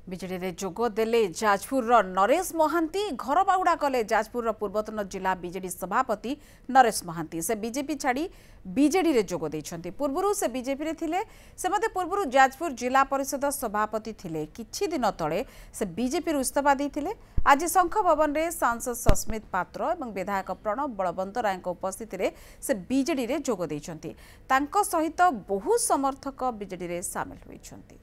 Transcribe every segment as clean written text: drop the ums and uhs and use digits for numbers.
विजेडी रे जोग देले जाजपुर नरेश महांती घर बाहुड़ा कले जाजपुर पूर्वतन जिला बीजेडी सभापति नरेश महांती से बीजेपी छाड़ी बीजेडी रे जोग देइछंती। पूर्वरु से बीजेपी रे थिले से मते पूर्वरु जाजपुर जिला परिषद सभापति थिले। किछि दिन तळे से बीजेपी रु इस्तीफा देइथिले। आज शंख भवन रे सांसद सस्मित पात्र एवं विधायक प्रणव बलवंत राय उपस्थिति रे से बीजेडी रे जोग देइछंती। तांको सहित बहु समर्थक बीजेडी रे शामिल होइछंती।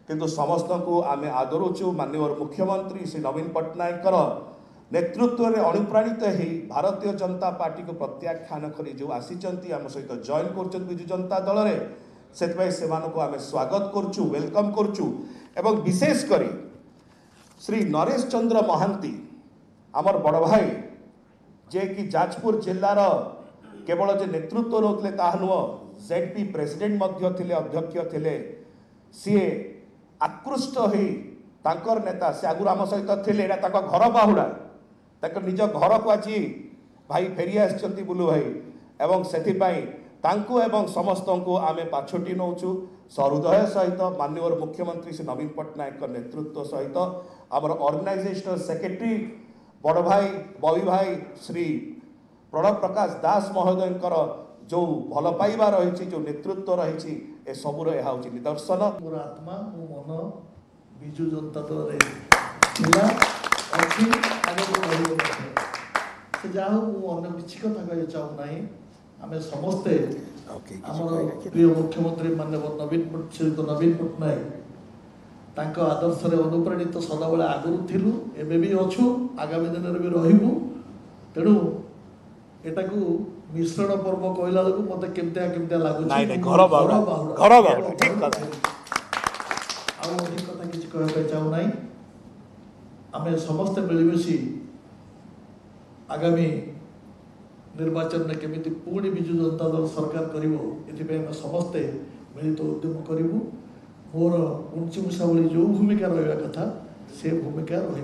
किंतु समस्त को आमे आदरुचु माननीय मुख्यमंत्री श्री नवीन पट्टनायक नेतृत्व में अनुप्राणित ही भारतीय जनता पार्टी को प्रत्याख्यान करी जो आसीचंती आम सहित जॉइन करछन बिजु जनता दल रे सेतबै सेमानको आमे स्वागत करछु वेलकम करछु। एवं विशेष करी श्री नरेश चंद्र महांती आमर बड़ भाई जे कि जाजपुर जिल्लार केवल जे नेतृत्व रोतले ताहा नुह जेडपी प्रेसिडेंट मध्य थिले अध्यक्ष थिले। सीए आकृष्ट होई तांकर नेता से आगुर आम सहित थिले एटा तांको घर बाहुड़ा तांकर निज घर को आज भाई फेरी आछंती बुलु भाई एवं सेथि पई तांको एवं समस्त को आमे पाछोटी नौचु सहृदय सहित माननीय मुख्यमंत्री श्री नवीन पट्टनायक नेतृत्व सहित आमर ऑर्गेनाइजेशनल सेक्रेटरी बड़ भाई बबी भाई श्री प्रणव प्रकाश दास महोदयंकर जो भल पाइबा रही जो नेतृत्व रही ए सबूर यह हूँ निदर्शन। मोर आत्मा मो मन विजु जनता दल थिला अच्छी आगे से जा अन्य किसी कथा कह चाहू ना आम समस्ते प्रिय मुख्यमंत्री माननीय श्रीयुत नवीन पट्टनायक तांको आदर्श रे अनुप्राणित सदाबले आगुरु थिलु एबे भी अछु आगामी दिन में रहिबु। तेणु एटा को मिश्रण पर्व कहला बेलू मत केमतिया लागू घर बाहुड़ा ठीक कथा अधिक कथा किसी कहते चाहू ना आम समस्ते मिलमिशी आगामी निर्वाचन में केमिति पुणी विजु जनता दल सरकार करें समस्ते मिलित उद्यम करूँ। मोर उंची मुसा जो भूमिका रहा कथा से भूमिका रही।